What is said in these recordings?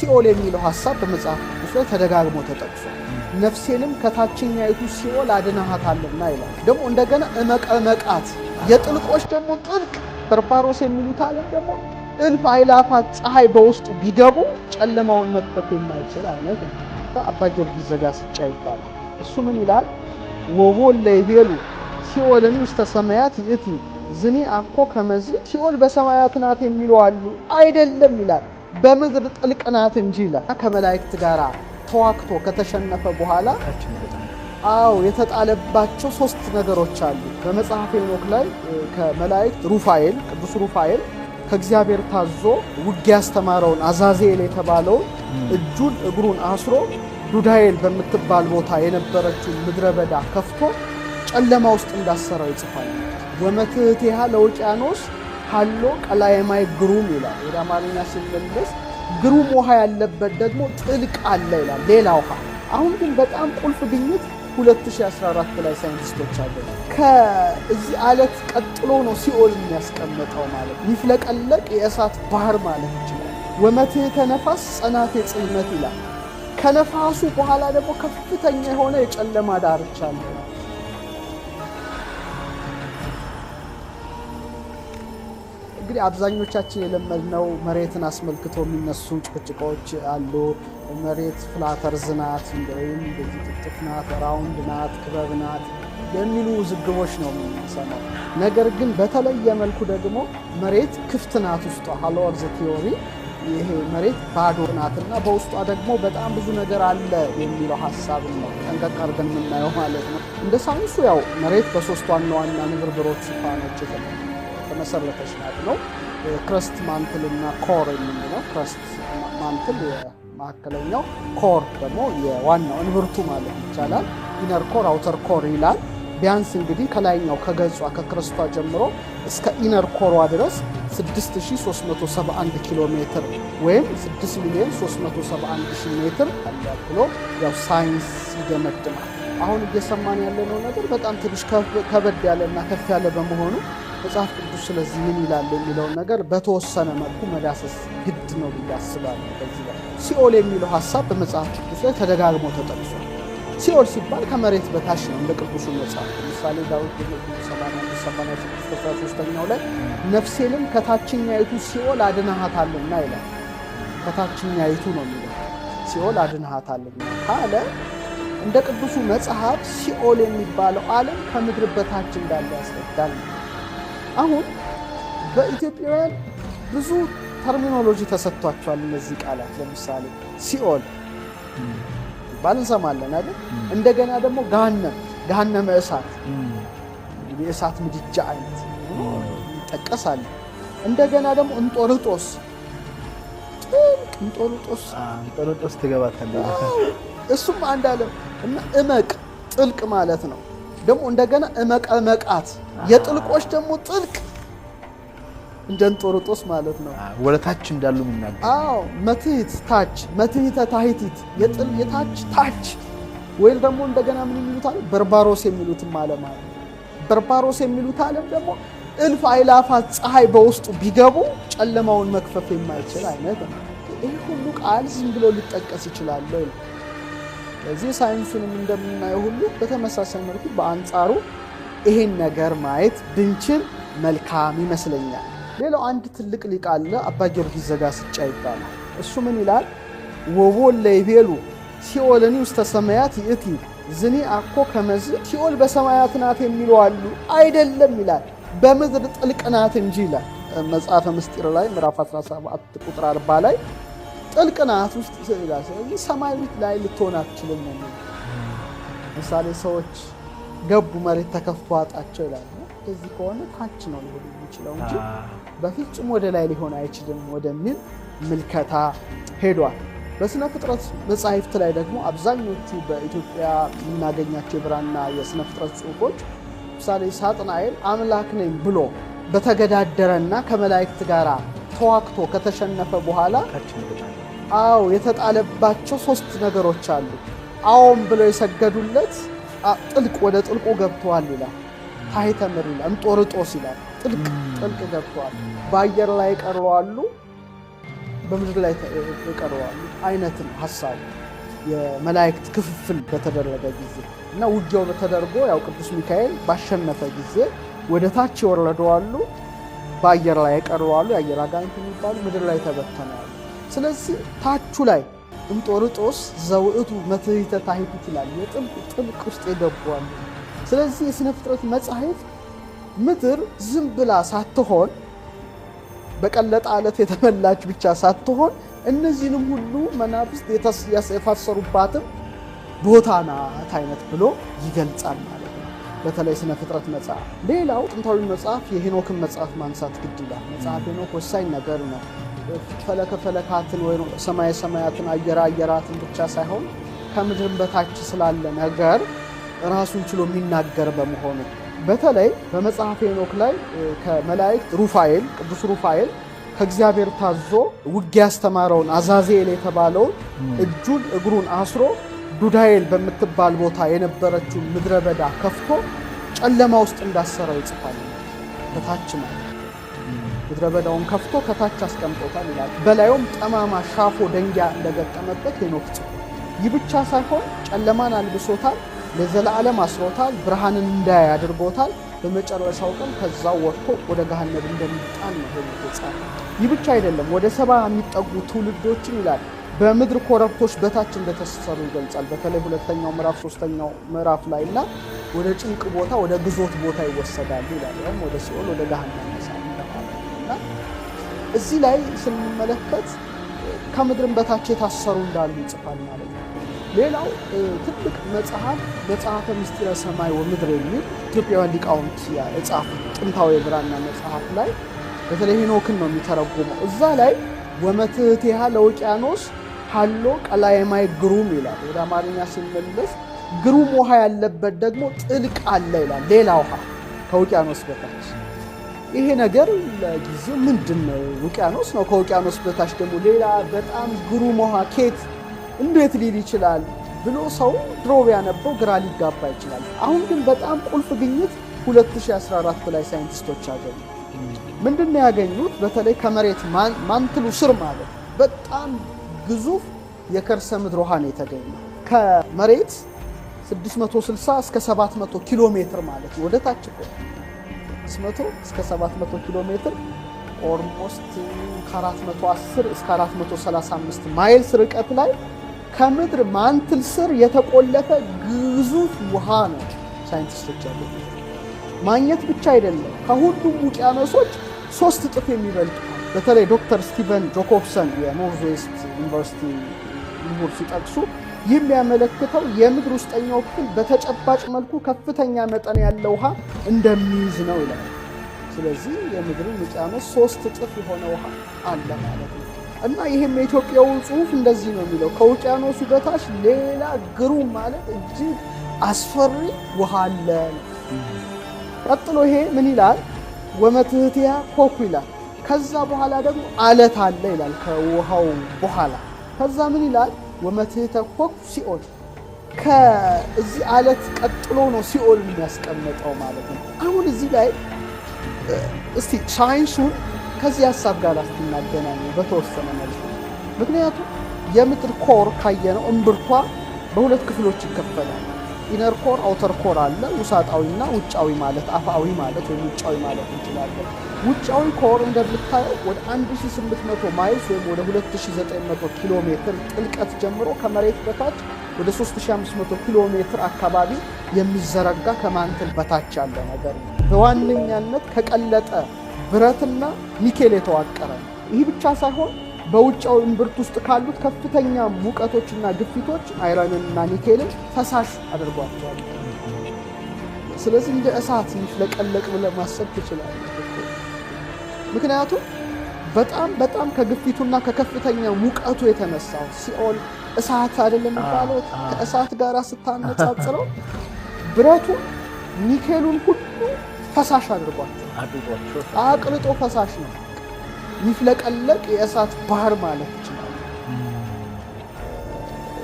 ሲኦል የሚለው ሐሳብ በመጽሐፍ ቅዱስ ላይ ተደጋግሞ ተጠቅሷል። ነፍሴንም ከታችኛይቱ ሲኦል አድነሃታልና ይላል። ደግሞ እንደገና እመቀመቃት የጥልቆች ደግሞ ጥልቅ በርባሮስ የሚሉት ዓለም ደግሞ እልፍ አእላፋት ፀሐይ በውስጡ ቢገቡ ጨለማውን መክፈት የማይችል አይነት አባ ጊዮርጊስ ዘጋስጫ ይባላል። እሱ ምን ይላል? ወቦለ ይቤሉ ሲኦልን ውስተ ሰማያት ይእቲ ዝኒ አኮ ከመዝ ሲኦል በሰማያት ናት የሚሉ አሉ። አይደለም ይላል፣ በምድር ጥልቅ ናት እንጂ ይላል። ከመላእክት ጋር ተዋክቶ ከተሸነፈ በኋላ የተጣለባቸው ሶስት ነገሮች አሉ። በመጽሐፈ ሄኖክ ላይ ከመላእክት ሩፋኤል ቅዱስ ሩፋኤል ከእግዚአብሔር ታዞ ውጊያ ያስተማረውን አዛዜል የተባለውን እጁን እግሩን አስሮ ዱዳኤል በምትባል ቦታ የነበረችውን ምድረ በዳ ከፍቶ ጨለማ ውስጥ እንዳሰረው ይጽፋል። ወመትሕቲሃ ለውቅያኖስ ሀሎ ቀላየማይ ግሩም ይላል። ወደ አማርኛ ሲመለስ ግሩም ውሃ ያለበት ደግሞ ጥልቅ አለ ይላል፣ ሌላ ውሃ። አሁን ግን በጣም ቁልፍ ግኝት 2014 ላይ ሳይንቲስቶች አሉ። ከዚህ አለት ቀጥሎ ነው ሲኦል የሚያስቀምጠው ማለት ይፍለቀለቅ የእሳት ባህር ማለት ይችላል። ወመትሕተ ነፋስ ጸናፌ ጽልመት ይላል። ከነፋሱ በኋላ ደግሞ ከፍተኛ የሆነ የጨለማ ዳርቻ አለ። እንግዲህ አብዛኞቻችን የለመድነው መሬትን አስመልክቶ የሚነሱ ጭቅጭቆች አሉ። መሬት ፍላተርዝ ናት ወይም እንደዚህ ጥፍጥፍ ናት፣ ራውንድ ናት፣ ክበብ ናት የሚሉ ውዝግቦች ነው የምንሰማው። ነገር ግን በተለየ መልኩ ደግሞ መሬት ክፍት ናት፣ ውስጧ ሃሎ እርዝ ቲዮሪ ይሄ መሬት ባዶ ናትና በውስጧ ደግሞ በጣም ብዙ ነገር አለ የሚለው ሐሳብ ነው ጠንቀቅ አድርገን የምናየው ማለት ነው። እንደ ሳይንሱ ያው መሬት በሶስት ዋና ዋና ንብርብሮች ሽፋኖች የተመሰረተች ናት ነው። ክረስት ማንትል እና ኮር የምንለው ክረስት ማንትል የማዕከለኛው፣ ኮር ደግሞ የዋናው እንብርቱ ማለት ይቻላል። ኢነር ኮር አውተር ኮር ይላል። ቢያንስ እንግዲህ ከላይኛው ከገጿ ከክረስቷ ጀምሮ እስከ ኢነር ኮሯ ድረስ 6371 ኪሎ ሜትር ወይም 6,371,000 ሜትር አለ ብሎ ያው ሳይንስ ይደመድማል። አሁን እየሰማን ያለነው ነገር በጣም ትንሽ ከበድ ያለና ከፍ ያለ በመሆኑ መጽሐፍ ቅዱስ ስለዚህ ምን ይላል የሚለውን ነገር በተወሰነ መልኩ መዳሰስ ግድ ነው ብዬ አስባለሁ። በዚህ ላይ ሲኦል የሚለው ሐሳብ በመጽሐፍ ቅዱስ ላይ ተደጋግሞ ተጠቅሷል። ሲኦል ሲባል ከመሬት በታች ነው። እንደ ቅዱሱ መጽሐፍ ለምሳሌ ዳዊት በ76:13 ላይ ነፍሴንም ከታችኛይቱ ሲኦል አድነሃታልና ይላል። ከታችኛይቱ ነው የሚለው ሲኦል አድነሃታልና ካለ እንደ ቅዱሱ መጽሐፍ ሲኦል የሚባለው ዓለም ከምድር በታች እንዳለ ያስረዳል። አሁን በኢትዮጵያውያን ብዙ ተርሚኖሎጂ ተሰጥቷቸዋል እነዚህ ቃላት። ለምሳሌ ሲኦል ባል እንሰማለን አይደል? እንደገና ደግሞ ገሃነመ እሳት የእሳት ምድጃ አይነት ይጠቀሳል። እንደገና ደግሞ እንጦርጦስ እንጦርጦስ ትገባታለህ። እሱም አንድ ዓለም እና እመቅ ጥልቅ ማለት ነው። ደግሞ እንደገና እመቀመቃት የጥልቆች ደግሞ ጥልቅ እንደ እንጦርጦስ ማለት ነው። ወለታች እንዳሉ ምናገር መትሕት ታች፣ መትሕተ ታሕቲት የታች ታች ወይም ደግሞ እንደገና ምን ይሉታል? በርባሮስ የሚሉትም ዓለም አለ። በርባሮስ የሚሉት ዓለም ደግሞ እልፍ አእላፋት ፀሐይ በውስጡ ቢገቡ ጨለማውን መክፈፍ የማይችል አይነት ነው። ይህ ሁሉ ቃል ዝም ብሎ ሊጠቀስ ይችላል። ስለዚህ ሳይንሱንም እንደምናየው ሁሉ በተመሳሳይ መልኩ በአንጻሩ ይሄን ነገር ማየት ብንችል መልካም ይመስለኛል። ሌላው አንድ ትልቅ ሊቅ አለ፣ አባ ጊዮርጊስ ዘጋስጫ ይባላል። እሱ ምን ይላል? ወቦለ ይቤሉ ሲኦልን ውስተ ሰማያት ይእቲ ዝኒ አኮ ከመዝ ሲኦል በሰማያት ናት የሚሉ አሉ። አይደለም ይላል፣ በምድር ጥልቅ ናት እንጂ ይላል። መጽሐፈ ምስጢር ላይ ምዕራፍ 17 ቁጥር 40 ላይ ጥልቅ ናት ውስጥ ይላል። ስለዚህ ሰማይ ላይ ልትሆን አትችልም ነው። ምሳሌ ሰዎች ገቡ መሬት ተከፍቶ አጣቸው ይላል። እንደዚህ ከሆነ ታች ነው ሊሆን የሚችለው እንጂ በፍጹም ወደ ላይ ሊሆን አይችልም ወደሚል ምልከታ ሄዷል። በስነ ፍጥረት መጻሕፍት ላይ ደግሞ አብዛኞቹ በኢትዮጵያ የምናገኛቸው የብራና የስነ ፍጥረት ጽሑፎች ምሳሌ ሳጥናኤል አምላክ ነኝ ብሎ በተገዳደረና ከመላእክት ጋር ተዋክቶ ከተሸነፈ በኋላ የተጣለባቸው ሶስት ነገሮች አሉ። አዎም ብለው የሰገዱለት ጥልቅ ወደ ጥልቁ ገብተዋል ይላል። ታሕተ ምድር ይላል። እንጦርጦስ ይላል። ጥልቅ ገብተዋል። በአየር ላይ ቀሩ አሉ። በምድር ላይ የቀረዋሉ አይነት ነው ሐሳቡ። የመላእክት ክፍፍል በተደረገ ጊዜ እና ውጊያው በተደርጎ ያው ቅዱስ ሚካኤል ባሸነፈ ጊዜ ወደ ታች ይወረደዋሉ፣ በአየር ላይ የቀረዋሉ፣ የአየር አጋንንት የሚባሉ ምድር ላይ ተበተነዋል። ስለዚህ ታቹ ላይ እንጦርጦስ ዘውእቱ መትሕተ ታሕቲት ይላል፣ የጥልቅ ውስጥ የገቡዋሉ። ስለዚህ የሥነ ፍጥረት መጽሐፍ ምድር ዝም ብላ ሳትሆን በቀለጠ ዓለት የተመላች ብቻ ሳትሆን እነዚህንም ሁሉ መናፍስት የታሰሩባትም ቦታ ናት አይነት ብሎ ይገልጻል ማለት ነው፣ በተለይ ሥነ ፍጥረት መጽሐፍ። ሌላው ጥንታዊ መጽሐፍ የሄኖክን መጽሐፍ ማንሳት ግድ ይላል። መጽሐፍ ሄኖክ ወሳኝ ነገር ነው። ፈለከ ፈለካትን ወይ ሰማየ ሰማያትን አየረ አየራትን ብቻ ሳይሆን ከምድርም በታች ስላለ ነገር ራሱን ችሎ የሚናገር በመሆኑ በተለይ በመጽሐፍ ሄኖክ ላይ ከመላእክት ሩፋኤል ቅዱስ ሩፋኤል ከእግዚአብሔር ታዞ ውጊያ ያስተማረውን አዛዜል የተባለውን እጁን እግሩን አስሮ ዱዳኤል በምትባል ቦታ የነበረችውን ምድረ በዳ ከፍቶ ጨለማ ውስጥ እንዳሰረው ይጽፋል። ከታች ማለት ምድረ በዳውን ከፍቶ ከታች አስቀምጦታል ይላል። በላዩም ጠማማ ሻፎ ደንጊያ እንደገጠመበት ሄኖክ ጽፏል። ይህ ብቻ ሳይሆን ጨለማን አልብሶታል፣ ለዘላለም አስሮታል፣ ብርሃንን እንዳያይ አድርጎታል። በመጨረሻው ቀን ከዛው ወጥቶ ወደ ገሃነም እንደሚጣል ነው ሄኖክ የጻፈው። ይህ ብቻ አይደለም፣ ወደ 70 የሚጠጉ ትውልዶችን ይላል በምድር ኮረብቶች በታች እንደተሰሩ ይገልጻል። በተለይ ሁለተኛው ምዕራፍ 3ኛው ምዕራፍ ላይና ወደ ጭንቅ ቦታ ወደ ግዞት ቦታ ይወሰዳሉ ይላል። ያም ወደ ሲኦል ወደ ገሃነም እና እዚህ ላይ ስንመለከት ከምድርም በታች የታሰሩ እንዳሉ ይጽፋል ማለት ነው። ሌላው ትልቅ መጽሐፈ ምስጢረ ሰማይ ወምድር የሚል ኢትዮጵያውያን ሊቃውንት የጻፉት ጥንታዊ የብራና መጽሐፍ ላይ በተለይ ሄኖክን ነው የሚተረጉመው። እዛ ላይ ወመትሕቲሃ ለውቅያኖስ ሀሎ ቀላየ ማይ ግሩም ይላል። ወደ አማርኛ ሲመለስ ግሩም ውሃ ያለበት ደግሞ ጥልቅ አለ ይላል። ሌላ ውሃ ከውቅያኖስ በታች። ይሄ ነገር ለጊዜው ምንድን ነው? ውቅያኖስ ነው። ከውቅያኖስ በታች ደግሞ ሌላ በጣም ግሩም ውሃ ኬት እንዴት ሊል ይችላል ብሎ ሰው ድሮ ቢያነበው ግራ ሊጋባ ይችላል። አሁን ግን በጣም ቁልፍ ግኝት 2014 ላይ ሳይንቲስቶች አገኙ። ምንድን ነው ያገኙት? በተለይ ከመሬት ማንትሉ ስር ማለት በጣም ግዙፍ የከርሰ ምድር ውሃ ነው የተገኘው። ከመሬት 660 እስከ 700 ኪሎ ሜትር ማለት ነው ወደ ታች 600 እስከ 700 ኪሎ ሜትር ኦልሞስት ከ410 እስከ 435 ማይልስ ርቀት ላይ ከምድር ማንትል ስር የተቆለፈ ግዙፍ ውሃ ነው ሳይንቲስቶች ያሉት። ማግኘት ብቻ አይደለም፣ ከሁሉም ውቅያኖሶች 3 እጥፍ የሚበልጡ። በተለይ ዶክተር ስቲቨን ጆኮብሰን የኖርዝ ዌስት ዩኒቨርሲቲ ምሁር ሲጠቅሱ ይህ የሚያመለክተው የምድር ውስጠኛው ክፍል በተጨባጭ መልኩ ከፍተኛ መጠን ያለው ውሃ እንደሚይዝ ነው ይላል። ስለዚህ የምድርን ውቅያኖስ 3 እጥፍ የሆነ ውሃ አለ ማለት ነው። እና ይህም የኢትዮጵያው ጽሑፍ እንደዚህ ነው የሚለው፣ ከውቅያኖሱ በታች ሌላ ግሩም ማለት እጅግ አስፈሪ ውሃ አለ። ቀጥሎ ይሄ ምን ይላል? ወመትሕቲሃ ኮኩ ይላል። ከዛ በኋላ ደግሞ አለት አለ ይላል ከውሃው በኋላ። ከዛ ምን ይላል? ወመትሕተ ኮኩ ሲኦል። ከዚህ አለት ቀጥሎ ነው ሲኦል የሚያስቀምጠው ማለት ነው። አሁን እዚህ ላይ እስቲ ሳይንሱን ከዚህ ሀሳብ ጋር አስተናገናኘው በተወሰነ መልኩ። ምክንያቱም የምድር ኮር ካየነው እምብርቷ በሁለት ክፍሎች ይከፈላል። ኢነር ኮር አውተር ኮር አለ። ውሳጣዊና ውጫዊ ማለት አፋዊ ማለት ወይ ውጫዊ ማለት እንችላለን። ውጫዊ ኮር እንደምታየው ወደ 1800 ማይልስ ወይም ወደ 2900 ኪሎ ሜትር ጥልቀት ጀምሮ ከመሬት በታች ወደ 3500 ኪሎ ሜትር አካባቢ የሚዘረጋ ከማንትል በታች ያለ ነገር ነው። በዋነኛነት ከቀለጠ ብረትና ኒኬል የተዋቀረ ነው። ይህ ብቻ ሳይሆን በውጫዊ እምብርት ውስጥ ካሉት ከፍተኛ ሙቀቶችና ግፊቶች አይረንና ኒኬልን ፈሳሽ አድርጓቸዋል። ስለዚህ እንደ እሳት የሚፍለቀለቅ ብለህ ማሰብ ትችላለህ። ምክንያቱም በጣም ከግፊቱና ከከፍተኛ ሙቀቱ የተነሳው ሲኦል እሳት አይደለም የሚባለው። ከእሳት ጋር ስታነጻጽረው ብረቱ ኒኬሉን ሁሉ ፈሳሽ አድርጓቸው አቅልጦ ፈሳሽ ነው። የሚፍለቀለቅ የእሳት ባህር ማለት ይችላል።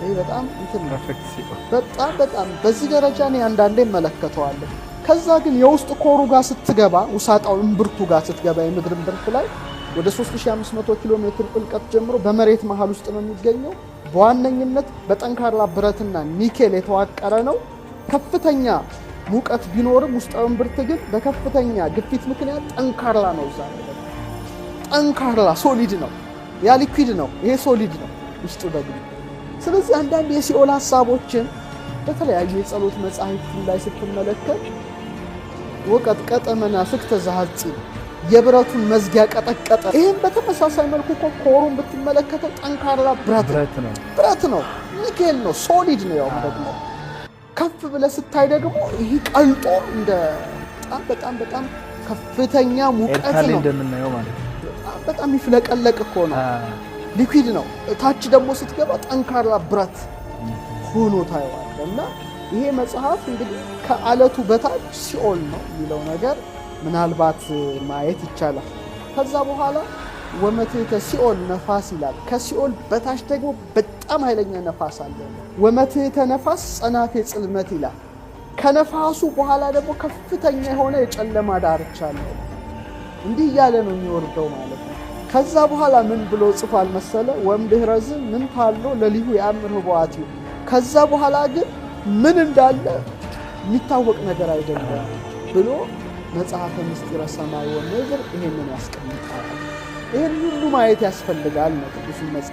ይህ በጣም በጣም በዚህ ደረጃ እኔ አንዳንዴ እመለከተዋለሁ። ከዛ ግን የውስጥ ኮሩ ጋር ስትገባ፣ ውሳጣው እምብርቱ ጋር ስትገባ፣ የምድር እምብርት ላይ ወደ 3500 ኪሎ ሜትር ጥልቀት ጀምሮ በመሬት መሃል ውስጥ ነው የሚገኘው። በዋነኝነት በጠንካራ ብረትና ኒኬል የተዋቀረ ነው። ከፍተኛ ሙቀት ቢኖርም ውስጣዊ እምብርት ግን በከፍተኛ ግፊት ምክንያት ጠንካራ ነው። እዛ ጠንካራ ሶሊድ ነው። ያ ሊኩዊድ ነው፣ ይሄ ሶሊድ ነው ውስጡ ደግሞ። ስለዚህ አንዳንድ የሲኦል ሀሳቦችን በተለያዩ የጸሎት መጻሕፍት ላይ ስትመለከት ወቀጥቀጠ መናፍቅተ ዘሐፂን የብረቱን መዝጊያ ቀጠቀጠ። ይህም በተመሳሳይ መልኩ እኮ ኮሩን ብትመለከተው ጠንካራ ብረት ነው፣ ኒኬል ነው፣ ሶሊድ ነው። ያው ደግሞ ከፍ ብለህ ስታይ ደግሞ ይህ ቀልጦ እንደ በጣም ከፍተኛ ሙቀት ነው እንደምናየው ማለት ነው። በጣም ይፍለቀለቅ እኮ ነው፣ ሊኩዊድ ነው። ታች ደግሞ ስትገባ ጠንካራ ብረት ሆኖ ታየዋለህ። እና ይሄ መጽሐፍ እንግዲህ ከአለቱ በታች ሲኦል ነው የሚለው ነገር ምናልባት ማየት ይቻላል። ከዛ በኋላ ወመትሕተ ሲኦል ነፋስ ይላል። ከሲኦል በታች ደግሞ በጣም ኃይለኛ ነፋስ አለ። ወመትሕተ ነፋስ ጸናፌ ጽልመት ይላል። ከነፋሱ በኋላ ደግሞ ከፍተኛ የሆነ የጨለማ ዳርቻ አለ። እንዲህ እያለ ነው የሚወርደው ማለት ነው። ከዛ በኋላ ምን ብሎ ጽፏል መሰለ? ወእምድኅረዝ ምን ታሎ ለሊሁ የአምር ህቡአቲሁ። ከዛ በኋላ ግን ምን እንዳለ የሚታወቅ ነገር አይደለም ብሎ መጽሐፈ ምስጢረ ሰማይ ወምድር ይሄንን ያስቀምጣል። ይሄን ሁሉ ማየት ያስፈልጋል ነው ቅዱስ መጽሐፍ